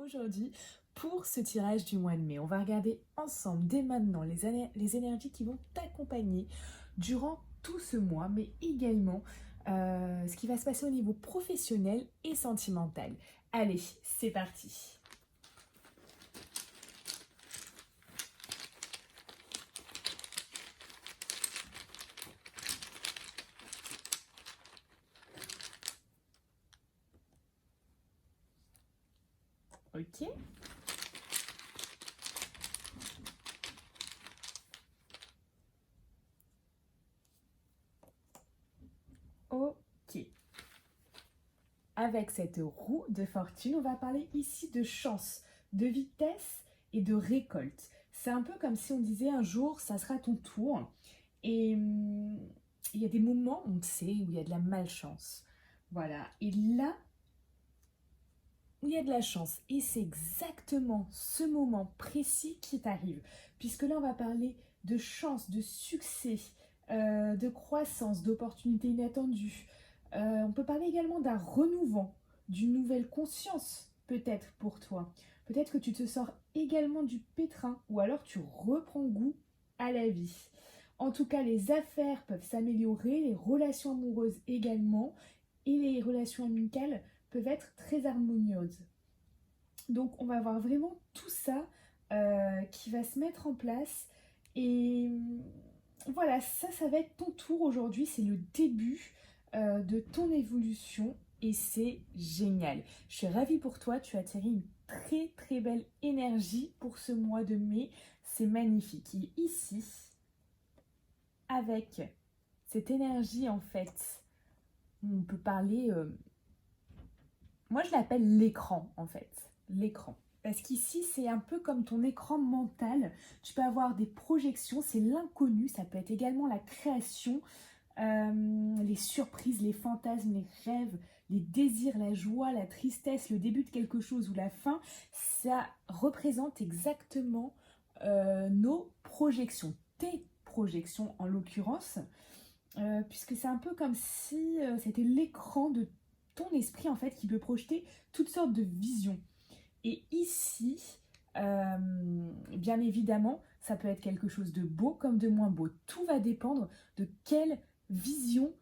aujourd'hui pour ce tirage du mois de mai. On va regarder ensemble dès maintenant les énergies qui vont t'accompagner durant tout ce mois, mais également ce qui va se passer au niveau professionnel et sentimental. Allez, c'est parti. Ok. Ok. Avec cette roue de fortune, on va parler ici de chance, de vitesse et de récolte. C'est un peu comme si on disait un jour, ça sera ton tour. Et il y a des moments, on le sait, où il y a de la malchance. Voilà. Et là, il y a de la chance. Et c'est exactement ce moment précis qui t'arrive. Puisque là, on va parler de chance, de succès, de croissance, d'opportunités inattendues. On peut parler également d'un renouveau, d'une nouvelle conscience, peut-être pour toi. Peut-être que tu te sors également du pétrin, ou alors tu reprends goût à la vie. En tout cas, les affaires peuvent s'améliorer, les relations amoureuses également, et les relations amicales peuvent être très harmonieuses. Donc on va voir vraiment tout ça qui va se mettre en place. Et voilà, ça va être ton tour aujourd'hui. C'est le début de ton évolution et c'est génial. Je suis ravie pour toi. Tu as atterri une très très belle énergie pour ce mois de mai. C'est magnifique. Et ici, avec cette énergie en fait, on peut parler... moi je l'appelle l'écran en fait. L'écran. Parce qu'ici, c'est un peu comme ton écran mental. Tu peux avoir des projections, c'est l'inconnu. Ça peut être également la création, les surprises, les fantasmes, les rêves, les désirs, la joie, la tristesse, le début de quelque chose ou la fin. Ça représente exactement nos projections, tes projections en l'occurrence. Puisque c'est un peu comme si c'était l'écran de ton esprit en fait qui peut projeter toutes sortes de visions. Et ici, bien évidemment, ça peut être quelque chose de beau comme de moins beau. Tout va dépendre de quelle vision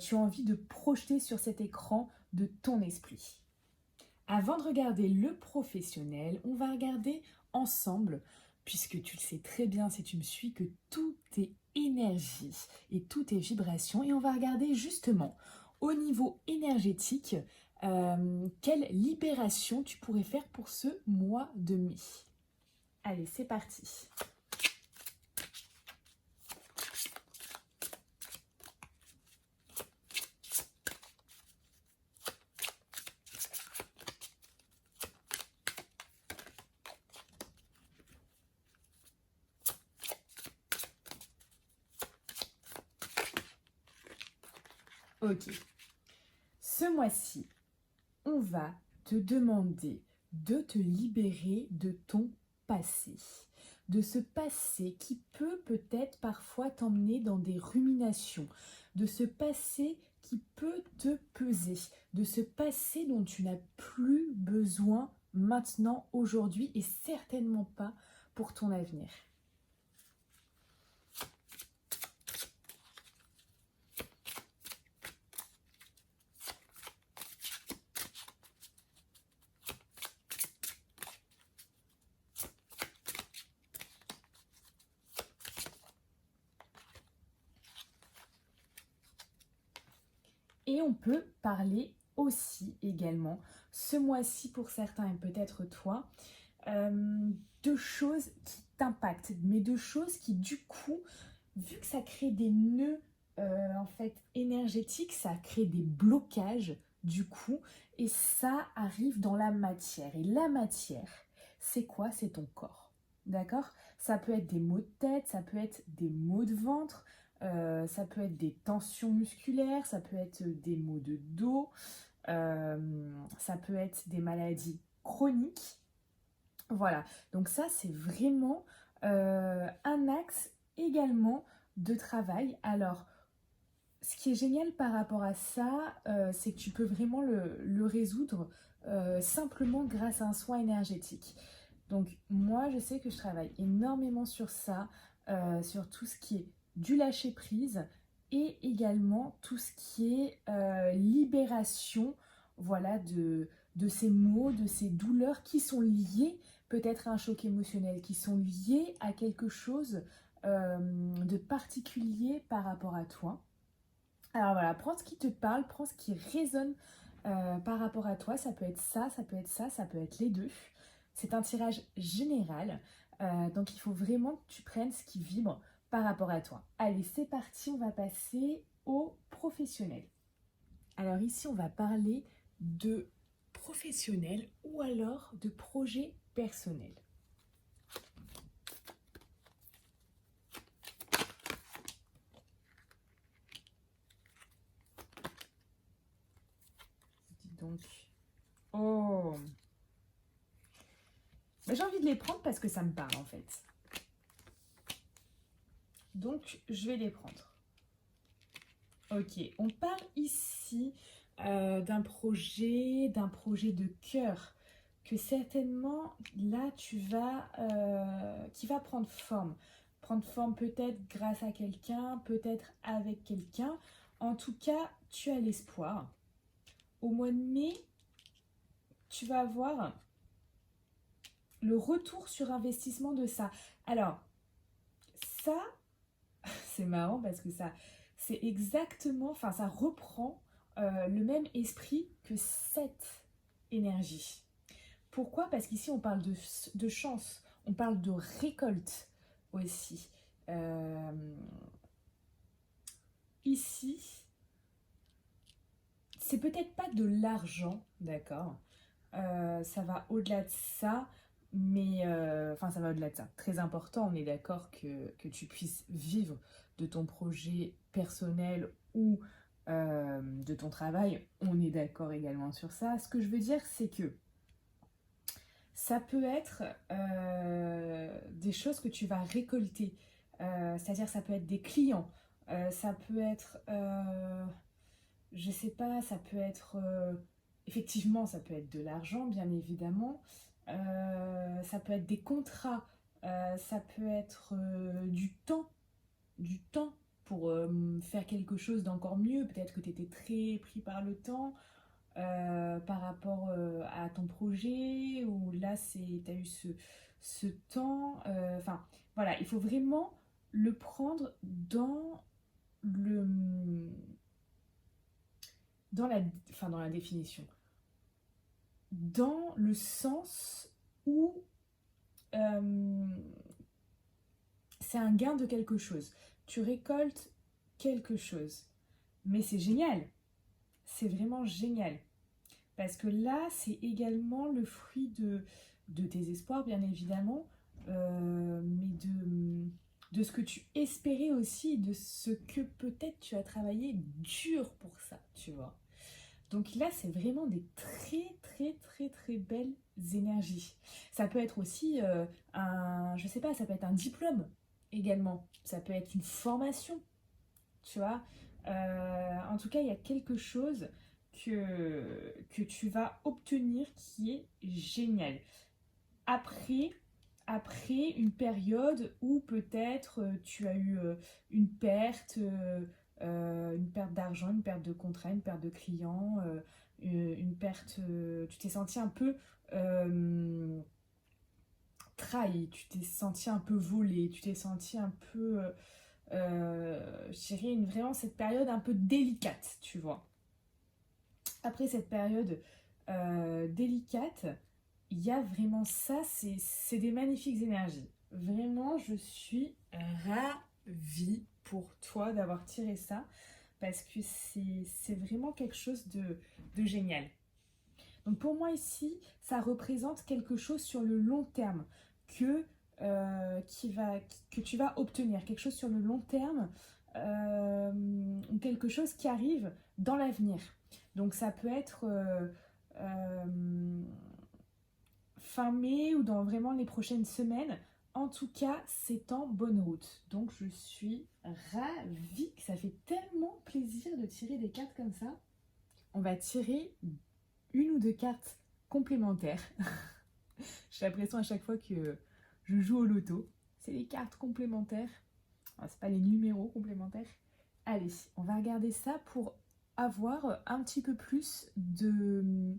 tu as envie de projeter sur cet écran de ton esprit. Avant de regarder le professionnel, on va regarder ensemble, puisque tu le sais très bien si tu me suis, que tout est énergie et tout est vibration. Et on va regarder justement au niveau énergétique, quelle libération tu pourrais faire pour ce mois de mai. Allez, c'est parti. Ok. Ce mois-ci, on va te demander de te libérer de ton passé. De ce passé qui peut peut-être parfois t'emmener dans des ruminations. De ce passé qui peut te peser. De ce passé dont tu n'as plus besoin maintenant, aujourd'hui et certainement pas pour ton avenir. Et on peut parler aussi également, ce mois-ci pour certains et peut-être toi, de choses qui t'impactent, mais de choses qui du coup, vu que ça crée des nœuds en fait énergétiques, ça crée des blocages du coup, et ça arrive dans la matière. Et la matière, c'est quoi? C'est ton corps. D'accord? Ça peut être des maux de tête, ça peut être des maux de ventre, ça peut être des tensions musculaires, ça peut être des maux de dos, ça peut être des maladies chroniques. Voilà, donc ça c'est vraiment un axe également de travail. Alors, ce qui est génial par rapport à ça, c'est que tu peux vraiment le résoudre simplement grâce à un soin énergétique. Donc moi, je sais que je travaille énormément sur ça, sur tout ce qui est du lâcher prise et également tout ce qui est libération, voilà, de ces maux, de ces douleurs qui sont liées peut-être à un choc émotionnel, qui sont liées à quelque chose de particulier par rapport à toi. Alors voilà, prends ce qui te parle, prends ce qui résonne par rapport à toi. Ça peut être ça, ça peut être ça, ça peut être les deux. C'est un tirage général, donc il faut vraiment que tu prennes ce qui vibre par rapport à toi. Allez, c'est parti, on va passer au professionnel. Alors ici, on va parler de professionnel ou alors de projet personnel. Dis donc. Oh, j'ai envie de les prendre parce que ça me parle en fait. Donc, je vais les prendre. Ok, on parle ici d'un projet de cœur que certainement là qui va prendre forme. Prendre forme peut-être grâce à quelqu'un, peut-être avec quelqu'un. En tout cas, tu as l'espoir. Au mois de mai, tu vas avoir le retour sur investissement de ça. Alors, ça, c'est marrant parce que ça, c'est exactement, enfin, ça reprend le même esprit que cette énergie. Pourquoi? Parce qu'ici, on parle de chance, on parle de récolte aussi. Euh, Ici, c'est peut-être pas de l'argent, d'accord? Ça va au-delà de ça, mais enfin ça va au-delà de ça. Très important, on est d'accord que tu puisses vivre de ton projet personnel ou de ton travail. On est d'accord également sur ça. Ce que je veux dire, c'est que ça peut être des choses que tu vas récolter. C'est-à-dire ça peut être des clients, ça peut être je sais pas, ça peut être effectivement, ça peut être de l'argent, bien évidemment. Ça peut être des contrats, ça peut être du temps pour faire quelque chose d'encore mieux. Peut-être que tu étais très pris par le temps par rapport à ton projet, ou là, tu as eu ce temps. Enfin, voilà, il faut vraiment le prendre le, dans la définition, dans le sens où euh, c'est un gain de quelque chose. Tu récoltes quelque chose. Mais c'est génial. C'est vraiment génial. Parce que là, c'est également le fruit de tes espoirs, bien évidemment, mais de ce que tu espérais aussi, de ce que peut-être tu as travaillé dur pour ça, tu vois. Donc là, c'est vraiment des très très très très belles énergies. Ça peut être aussi je sais pas, ça peut être un diplôme également. Ça peut être une formation, tu vois. En tout cas, il y a quelque chose que tu vas obtenir qui est génial. Après, après une période où peut-être tu as eu une perte d'argent, une perte de contrat, une perte de clients, une perte, tu t'es senti un peu trahi, tu t'es senti un peu volé, tu t'es senti un peu, je dirais vraiment cette période un peu délicate, tu vois. Après cette période délicate, il y a vraiment ça, c'est des magnifiques énergies. Vraiment, je suis ravie pour toi d'avoir tiré ça parce que c'est vraiment quelque chose de génial. Donc pour moi ici, ça représente quelque chose sur le long terme que, que tu vas obtenir, quelque chose sur le long terme, ou quelque chose qui arrive dans l'avenir. Donc ça peut être euh, fin mai ou dans vraiment les prochaines semaines. En tout cas, c'est en bonne route. Donc je suis ravie, ça fait tellement plaisir de tirer des cartes comme ça. On va tirer une ou deux cartes complémentaires. J'ai l'impression à chaque fois que je joue au loto. C'est les cartes complémentaires. C'est pas les numéros complémentaires. Allez, on va regarder ça pour avoir un petit peu plus de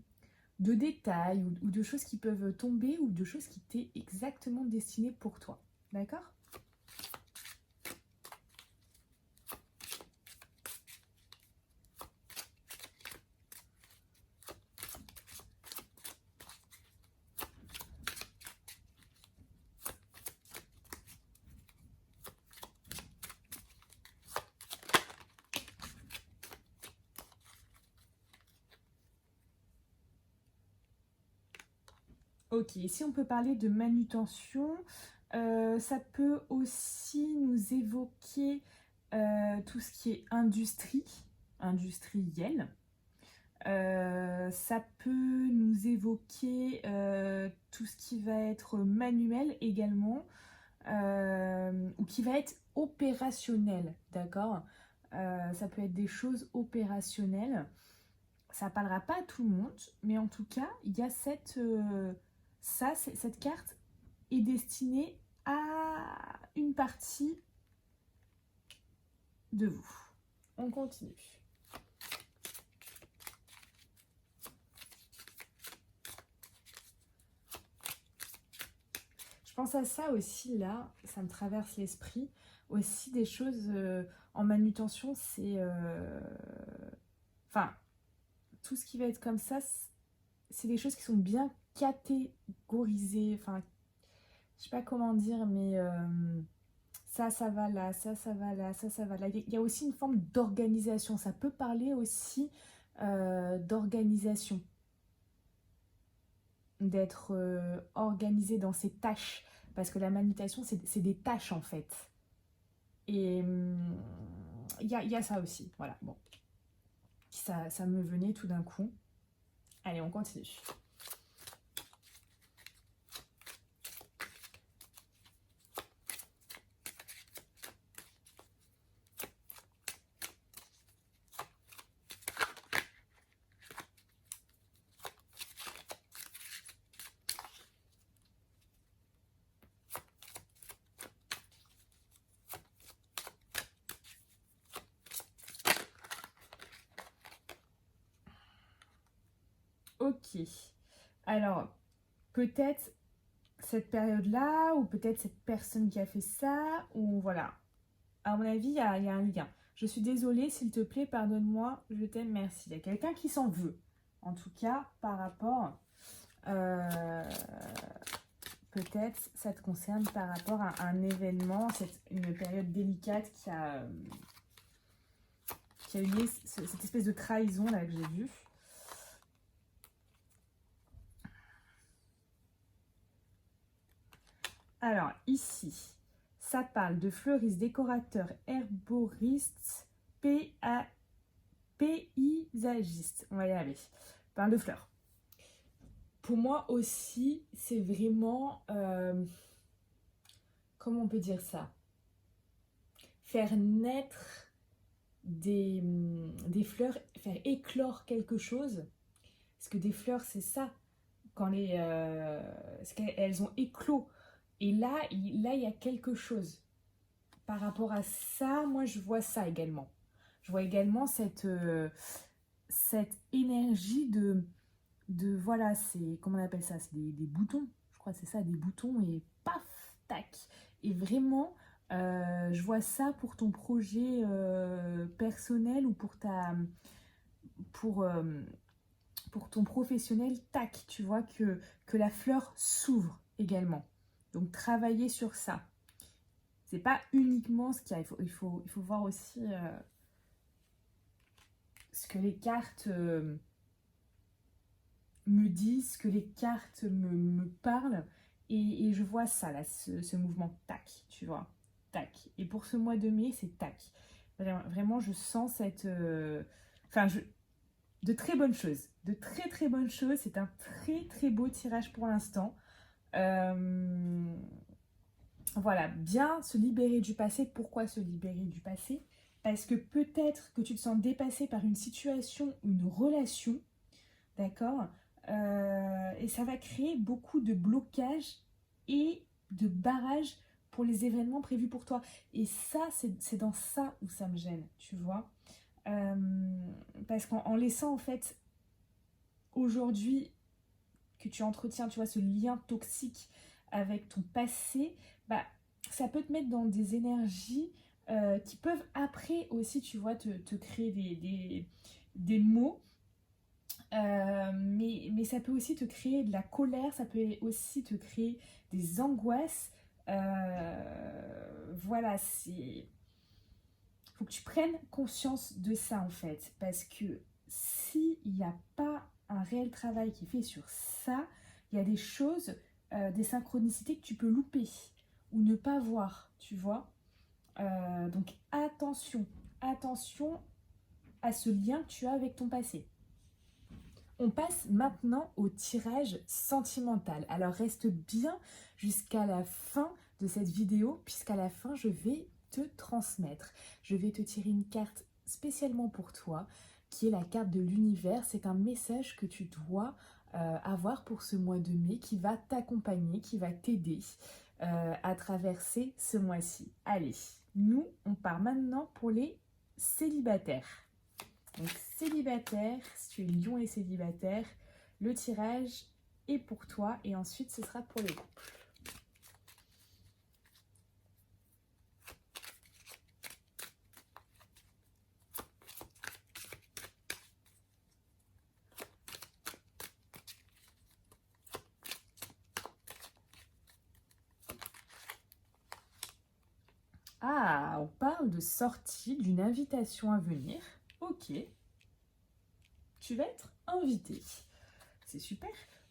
détails ou de choses qui peuvent tomber ou de choses qui t'est exactement destinées pour toi. D'accord? Ok, ici on peut parler de manutention. Ça peut aussi nous évoquer tout ce qui est industrie, industrielle. Ça peut nous évoquer tout ce qui va être manuel également, ou qui va être opérationnel, d'accord? Ça peut être des choses opérationnelles. Ça ne parlera pas à tout le monde, mais en tout cas, il y a cette carte est destinée à une partie de vous. On continue. Je pense à ça aussi, là, ça me traverse l'esprit. Aussi des choses en manutention, c'est... Enfin, tout ce qui va être comme ça, c'est des choses qui sont bien catégorisées. Enfin, je sais pas comment dire, mais ça va là, ça va là, ça va là. Il y a aussi une forme d'organisation. Ça peut parler aussi d'organisation, d'être organisé dans ses tâches. Parce que la manutention, c'est des tâches en fait. Et il y a ça aussi. Voilà, bon. Ça me venait tout d'un coup. Allez, on continue. Ok. Alors, peut-être cette période-là, ou peut-être cette personne qui a fait ça, ou voilà. À mon avis, il y a un lien. Je suis désolée, s'il te plaît, pardonne-moi, je t'aime, merci. Il y a quelqu'un qui s'en veut. En tout cas, par rapport... peut-être ça te concerne par rapport à un événement, une période délicate qui a eu lieu, cette espèce de trahison là que j'ai vue. Alors, ici, ça parle de fleuristes, décorateurs, herboristes, paysagistes. On va y aller. Ça parle de fleurs. Pour moi aussi, c'est vraiment... comment on peut dire ça? Faire naître des fleurs, faire éclore quelque chose. Parce que des fleurs, c'est ça. Quand elles ont éclos. Et là, il y a quelque chose. Par rapport à ça, moi, je vois ça également. Je vois également cette énergie voilà, c'est, comment on appelle ça? C'est des boutons. Je crois que c'est ça, des boutons et paf, tac. Et vraiment, je vois ça pour ton projet personnel ou pour, euh, pour ton professionnel, tac, tu vois que la fleur s'ouvre également. Donc travailler sur ça. C'est pas uniquement ce qu'il y a, il faut voir aussi ce que les cartes me disent, ce que les cartes me parlent. Et je vois ça là, ce mouvement tac, tu vois, tac. Et pour ce mois de mai, c'est tac. Vraiment, je sens cette... de très bonnes choses. De très très bonnes choses. C'est un très très beau tirage pour l'instant. Voilà, bien se libérer du passé. Pourquoi se libérer du passé? Parce que peut-être que tu te sens dépassé par une situation, une relation, d'accord, Et ça va créer beaucoup de blocages et de barrages pour les événements prévus pour toi. Et ça, c'est dans ça où ça me gêne, tu vois. Euh, Parce qu'en laissant en fait aujourd'hui que tu entretiens, tu vois, ce lien toxique avec ton passé, bah, ça peut te mettre dans des énergies qui peuvent après aussi, tu vois, te créer des maux. Mais ça peut aussi te créer de la colère, ça peut aussi te créer des angoisses. Voilà, c'est... Faut que tu prennes conscience de ça en fait, parce que s'il n'y a pas un réel travail qui est fait sur ça, il y a des choses, des synchronicités que tu peux louper ou ne pas voir, tu vois. Donc attention, attention à ce lien que tu as avec ton passé. On passe maintenant au tirage sentimental. Alors reste bien jusqu'à la fin de cette vidéo, puisqu'à la fin, je vais te transmettre. Je vais te tirer une carte spécialement pour toi, qui est la carte de l'univers. C'est un message que tu dois avoir pour ce mois de mai, qui va t'accompagner, qui va t'aider à traverser ce mois-ci. Allez, nous, on part maintenant pour les célibataires. Donc célibataire, si tu es lion et célibataire, le tirage est pour toi et ensuite ce sera pour les couples. Ah, on parle de sortie, d'une invitation à venir. Ok, tu vas être invité. C'est super.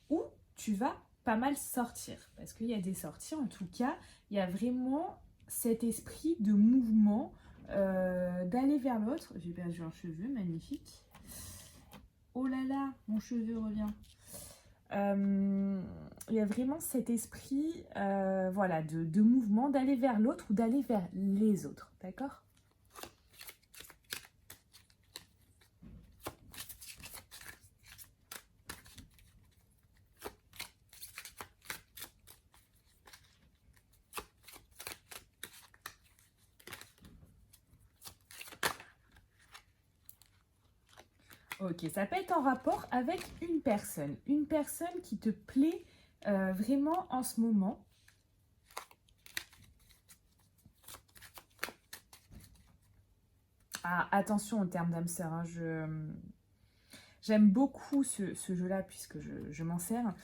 Ou tu vas pas mal sortir. Parce qu'il y a des sorties, en tout cas, il y a vraiment cet esprit de mouvement, d'aller vers l'autre. J'ai perdu un cheveu, magnifique. Oh là là, mon cheveu revient. Il y a vraiment cet esprit voilà, de mouvement, d'aller vers l'autre ou d'aller vers les autres. D'accord ? Ok, ça peut être en rapport avec une personne qui te plaît vraiment en ce moment. Ah, attention au terme d'âme sœur, hein, j'aime beaucoup ce jeu-là puisque je m'en sers.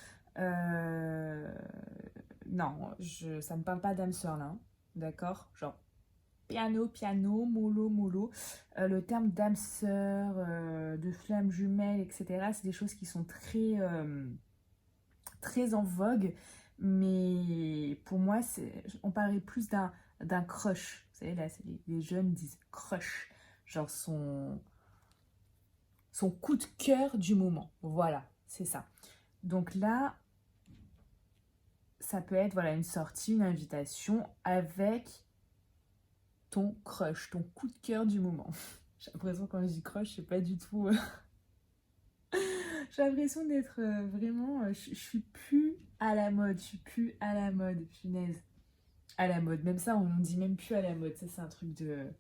Non, ça ne me parle pas d'âme sœur là, hein, d'accord? Genre piano, piano, mollo, mollo. Le terme d'âme sœur, de flamme jumelle, etc., c'est des choses qui sont très en vogue. Mais pour moi, on parlerait plus d'un crush. Vous savez, là, les jeunes disent crush. Genre son coup de cœur du moment. Voilà, c'est ça. Donc là, ça peut être voilà, une sortie, une invitation avec ton crush, ton coup de cœur du moment. J'ai l'impression quand je dis crush, c'est pas du tout... J'ai l'impression d'être vraiment... je suis plus à la mode, je suis plus à la mode, punaise. À la mode, même ça, on dit même plus à la mode. Ça, c'est un truc de...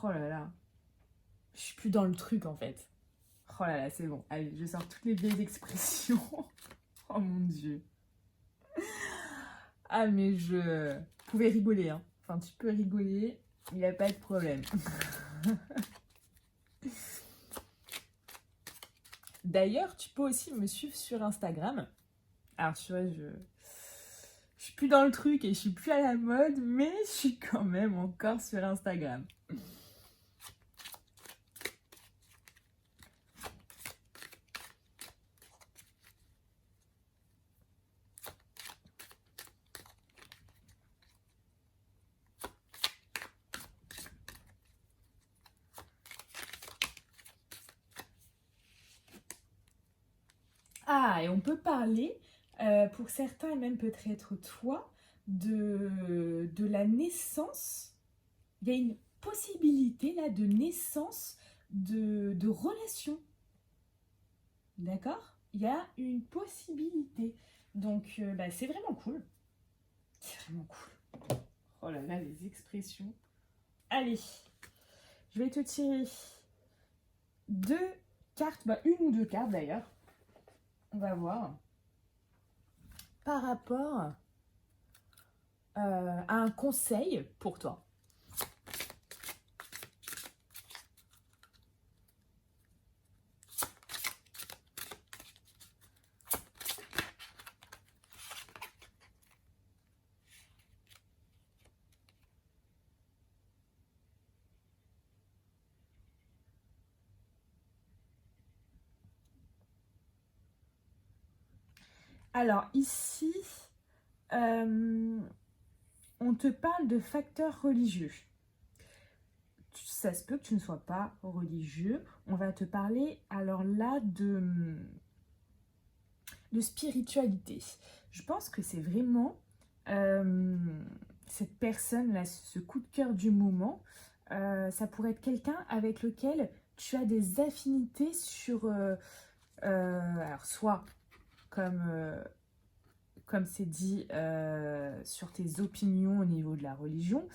Oh là là. Je suis plus dans le truc, en fait. Oh là là, c'est bon. Allez, je sors toutes les vieilles expressions. Oh mon Dieu. Ah, mais je... Vous pouvez rigoler, hein. Enfin, tu peux rigoler, il n'y a pas de problème. D'ailleurs, tu peux aussi me suivre sur Instagram. Alors, tu vois, je suis plus dans le truc et je suis plus à la mode, mais je suis quand même encore sur Instagram. Ah, et on peut parler, pour certains, et même peut-être toi, de la naissance. Il y a une possibilité là de naissance de relations. D'accord? Il y a une possibilité. Donc, c'est vraiment cool. C'est vraiment cool. Oh là là, les expressions. Allez, je vais te tirer deux cartes, une ou deux cartes d'ailleurs. On va voir. Par rapport à un conseil pour toi. Alors ici, on te parle de facteurs religieux. Ça se peut que tu ne sois pas religieux. On va te parler alors là de spiritualité. Je pense que c'est vraiment cette personne-là, ce coup de cœur du moment. Ça pourrait être quelqu'un avec lequel tu as des affinités sur... alors soit comme c'est dit, sur tes opinions au niveau de la religion,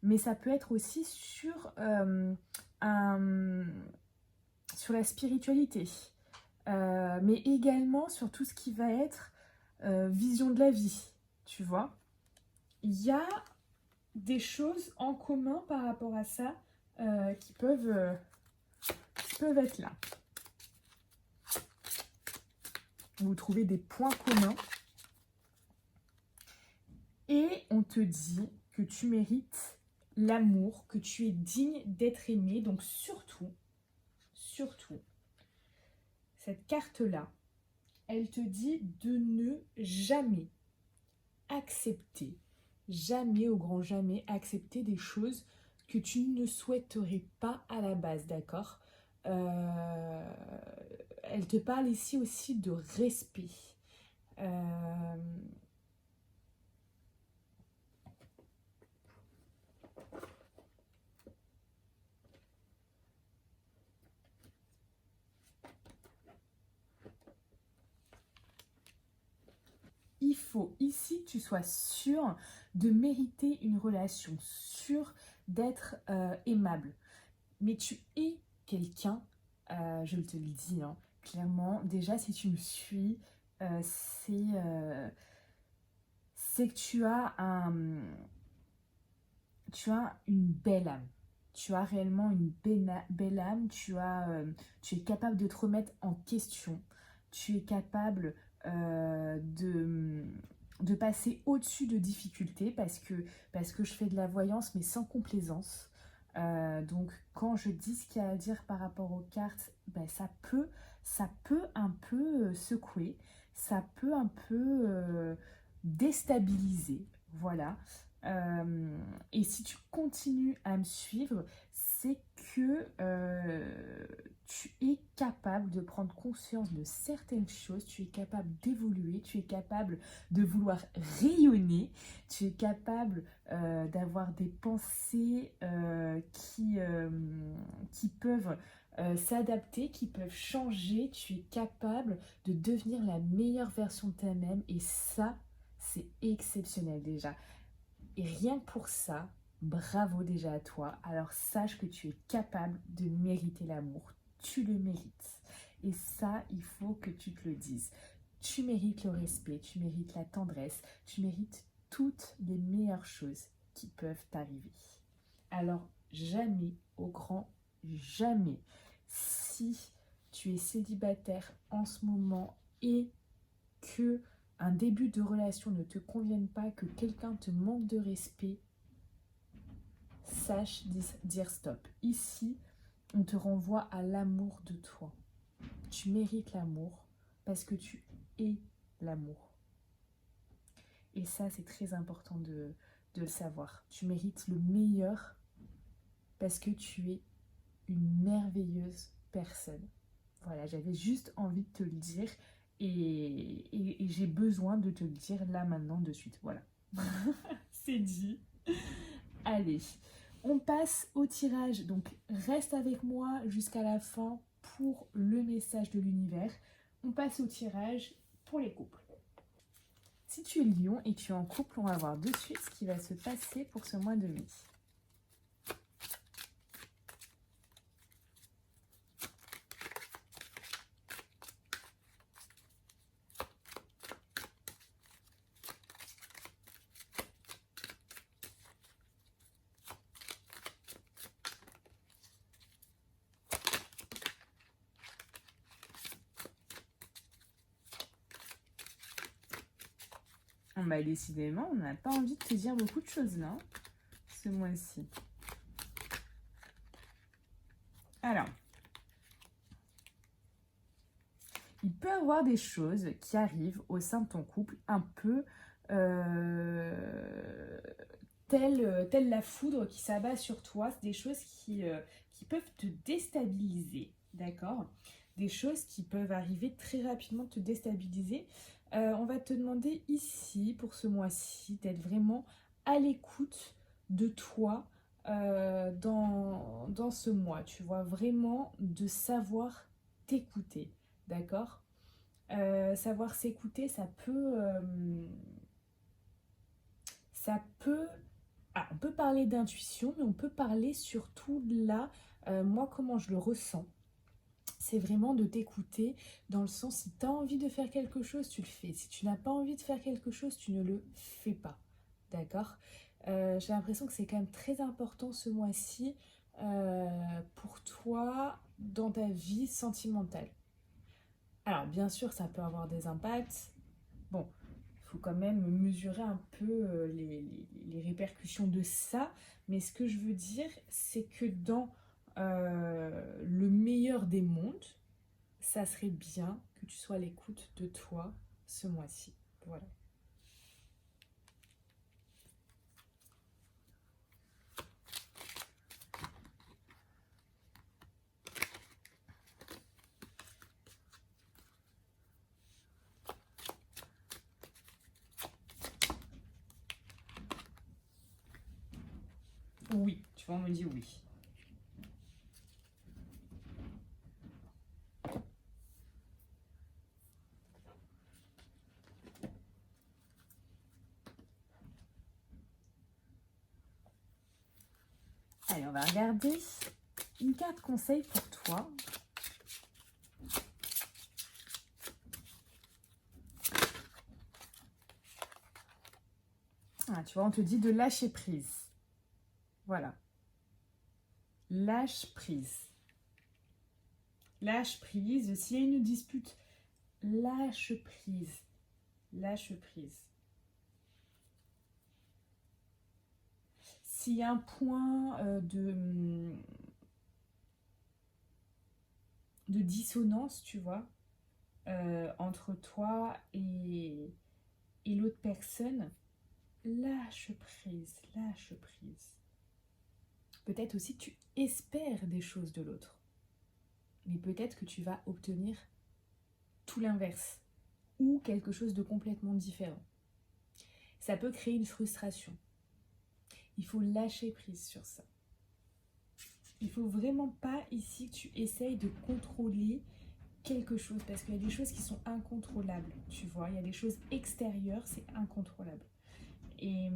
mais ça peut être aussi sur la spiritualité, mais également sur tout ce qui va être vision de la vie, tu vois. Il y a des choses en commun par rapport à ça qui peuvent être là. Vous trouvez des points communs. Et on te dit que tu mérites l'amour, que tu es digne d'être aimé. Donc surtout, cette carte-là, elle te dit de ne jamais accepter, jamais au grand jamais accepter des choses que tu ne souhaiterais pas à la base, d'accord? Elle te parle ici aussi de respect. Il faut ici que tu sois sûr de mériter une relation, sûr d'être aimable. Mais tu es quelqu'un, je te le dis, hein, clairement, déjà si tu me suis, c'est que tu as une belle âme. Tu as réellement une belle âme, tu es capable de te remettre en question, tu es capable de passer au-dessus de difficultés parce que je fais de la voyance mais sans complaisance. Donc quand je dis ce qu'il y a à dire par rapport aux cartes, ça peut un peu secouer, ça peut un peu déstabiliser, voilà. Et si tu continues à me suivre, c'est que tu es capable de prendre conscience de certaines choses, tu es capable d'évoluer, tu es capable de vouloir rayonner, tu es capable d'avoir des pensées qui peuvent s'adapter, qui peuvent changer, tu es capable de devenir la meilleure version de toi-même et ça, c'est exceptionnel déjà. Et rien que pour ça, bravo déjà à toi. Alors sache que tu es capable de mériter l'amour. Tu le mérites. Et ça, il faut que tu te le dises. Tu mérites le respect, tu mérites la tendresse, tu mérites toutes les meilleures choses qui peuvent t'arriver. Alors jamais, au grand jamais, si tu es célibataire en ce moment et que un début de relation ne te convienne pas, que quelqu'un te manque de respect, sache dire stop. Ici, on te renvoie à l'amour de toi. Tu mérites l'amour parce que tu es l'amour. Et ça, c'est très important de le savoir. Tu mérites le meilleur parce que tu es une merveilleuse personne. Voilà, j'avais juste envie de te le dire et j'ai besoin de te le dire là maintenant de suite. Voilà. C'est dit. Allez, on passe au tirage. Donc reste avec moi jusqu'à la fin pour le message de l'univers. on passe au tirage pour les couples. Si tu es lion et tu es en couple, on va voir de suite ce qui va se passer pour ce mois de mai. Bah, décidément, on n'a pas envie de te dire beaucoup de choses là, ce mois-ci. Alors, il peut y avoir des choses qui arrivent au sein de ton couple un peu telle la foudre qui s'abat sur toi. C'est des choses qui peuvent te déstabiliser, d'accord? Des choses qui peuvent arriver très rapidement te déstabiliser. On va te demander ici, pour ce mois-ci, d'être vraiment à l'écoute de toi dans ce mois. Tu vois, vraiment de savoir t'écouter, d'accord? Savoir s'écouter, ça peut... on peut parler d'intuition, mais on peut parler surtout là, moi, comment je le ressens. C'est vraiment de t'écouter dans le sens, si tu as envie de faire quelque chose, tu le fais. Si tu n'as pas envie de faire quelque chose, tu ne le fais pas. D'accord? J'ai l'impression que c'est quand même très important ce mois-ci pour toi dans ta vie sentimentale. Alors, bien sûr, ça peut avoir des impacts. Bon, il faut quand même mesurer un peu les répercussions de ça. Mais ce que je veux dire, c'est que dans le meilleur des mondes, ça serait bien que tu sois à l'écoute de toi ce mois-ci. Voilà. Oui, tu vois, on me dit oui. Allez, on va regarder une carte conseil pour toi. Ah, tu vois, on te dit de lâcher prise. Voilà. Lâche prise. Lâche prise. S'il y a une dispute, lâche prise. Lâche prise. S'il y a un point de dissonance, tu vois, entre toi et l'autre personne, lâche prise, lâche prise. Peut-être aussi tu espères des choses de l'autre, mais peut-être que tu vas obtenir tout l'inverse ou quelque chose de complètement différent. Ça peut créer une frustration. Il faut lâcher prise sur ça. Il faut vraiment pas ici que tu essayes de contrôler quelque chose, parce qu'il y a des choses qui sont incontrôlables, tu vois. Il y a des choses extérieures, c'est incontrôlable. Et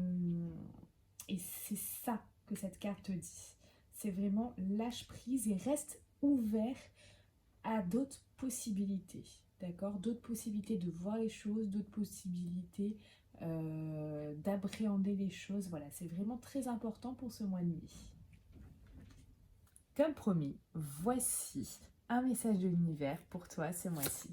c'est ça que cette carte dit. C'est vraiment lâche prise et reste ouvert à d'autres possibilités. D'accord? D'autres possibilités de voir les choses, d'autres possibilités d'appréhender les choses. Voilà, c'est vraiment très important pour ce mois de mai. Comme promis, voici un message de l'univers pour toi ce mois-ci.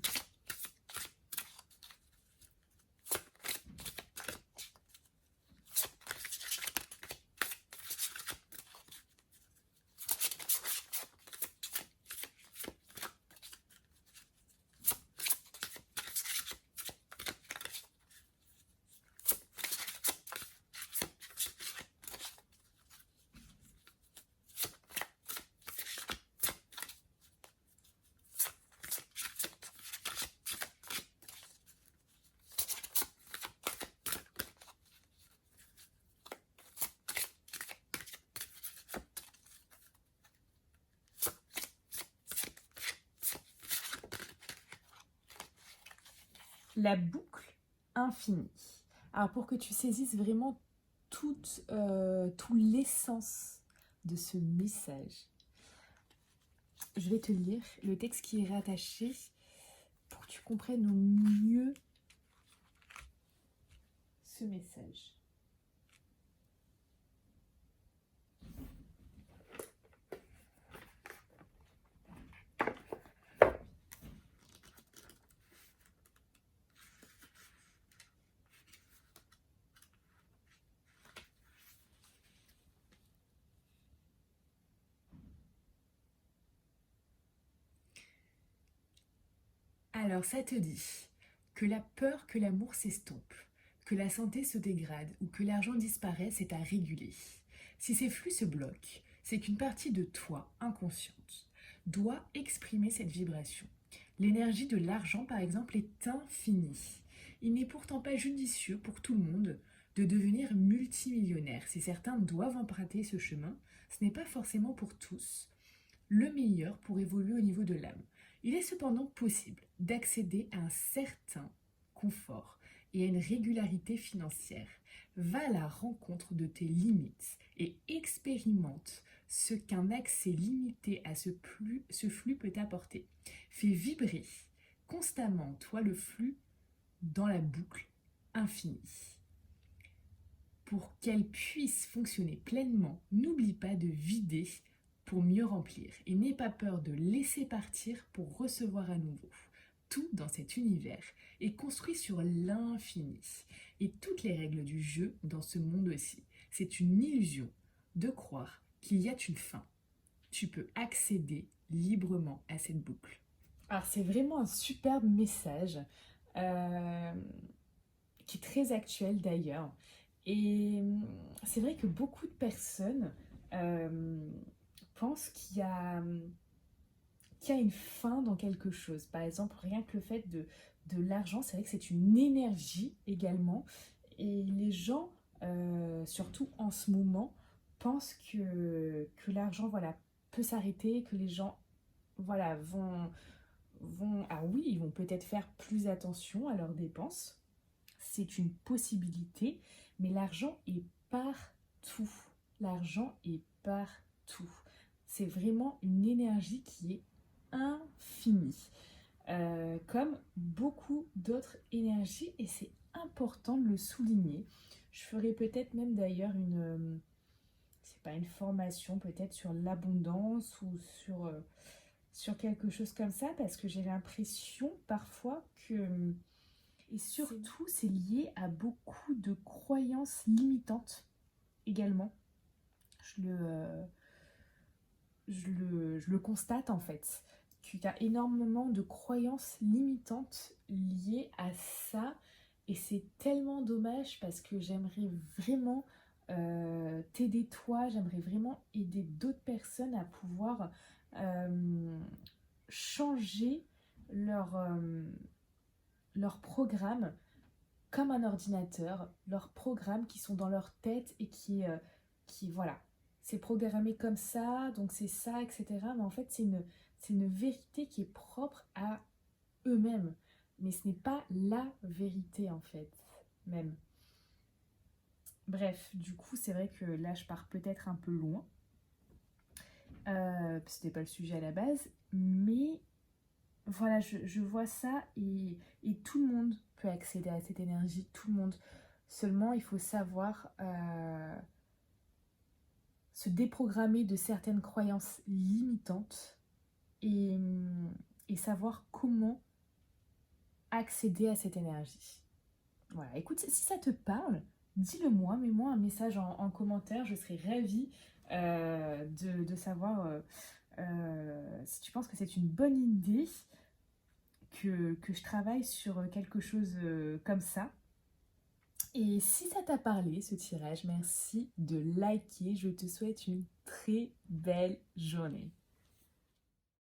la boucle infinie. Alors pour que tu saisisses vraiment toute l'essence de ce message, je vais te lire le texte qui est rattaché pour que tu comprennes au mieux ce message. Alors ça te dit que la peur que l'amour s'estompe, que la santé se dégrade ou que l'argent disparaisse est à réguler. Si ces flux se bloquent, c'est qu'une partie de toi, inconsciente, doit exprimer cette vibration. L'énergie de l'argent, par exemple, est infinie. Il n'est pourtant pas judicieux pour tout le monde de devenir multimillionnaire. Si certains doivent emprunter ce chemin, ce n'est pas forcément pour tous le meilleur pour évoluer au niveau de l'âme. Il est cependant possible d'accéder à un certain confort et à une régularité financière. Va à la rencontre de tes limites et expérimente ce qu'un accès limité à ce flux peut t'apporter. Fais vibrer constamment en toi le flux dans la boucle infinie. Pour qu'elle puisse fonctionner pleinement, n'oublie pas de vider pour mieux remplir et n'aie pas peur de laisser partir pour recevoir à nouveau. Tout dans cet univers est construit sur l'infini et toutes les règles du jeu dans ce monde aussi. C'est une illusion de croire qu'il y a une fin. Tu peux accéder librement à cette boucle. Alors c'est vraiment un superbe message qui est très actuel d'ailleurs. Et c'est vrai que beaucoup de personnes pense qu'il y a une fin dans quelque chose. Par exemple, rien que le fait de l'argent, c'est vrai que c'est une énergie également. Et les gens, surtout en ce moment, pensent que l'argent voilà, peut s'arrêter, que les gens voilà, ah oui, ils vont peut-être faire plus attention à leurs dépenses. C'est une possibilité, mais l'argent est partout. L'argent est partout. C'est vraiment une énergie qui est infinie, comme beaucoup d'autres énergies, et c'est important de le souligner. Je ferai peut-être même d'ailleurs c'est pas une formation, peut-être sur l'abondance ou sur quelque chose comme ça, parce que j'ai l'impression parfois que, et surtout c'est lié à beaucoup de croyances limitantes également. Je le constate en fait, qu'il y a énormément de croyances limitantes liées à ça, et c'est tellement dommage parce que j'aimerais vraiment t'aider toi, j'aimerais vraiment aider d'autres personnes à pouvoir changer leur programme comme un ordinateur, leurs programmes qui sont dans leur tête et qui voilà, c'est programmé comme ça, donc c'est ça, etc. Mais en fait, c'est une vérité qui est propre à eux-mêmes. Mais ce n'est pas la vérité, en fait, même. Bref, du coup, c'est vrai que là, je pars peut-être un peu loin. C'était pas le sujet à la base. Mais voilà, je vois ça et tout le monde peut accéder à cette énergie, tout le monde. Seulement, il faut savoir se déprogrammer de certaines croyances limitantes et savoir comment accéder à cette énergie. Voilà, écoute, si ça te parle, dis-le moi, mets-moi un message en commentaire, je serai ravie de savoir si tu penses que c'est une bonne idée que je travaille sur quelque chose comme ça. Et si ça t'a parlé, ce tirage, merci de liker. Je te souhaite une très belle journée.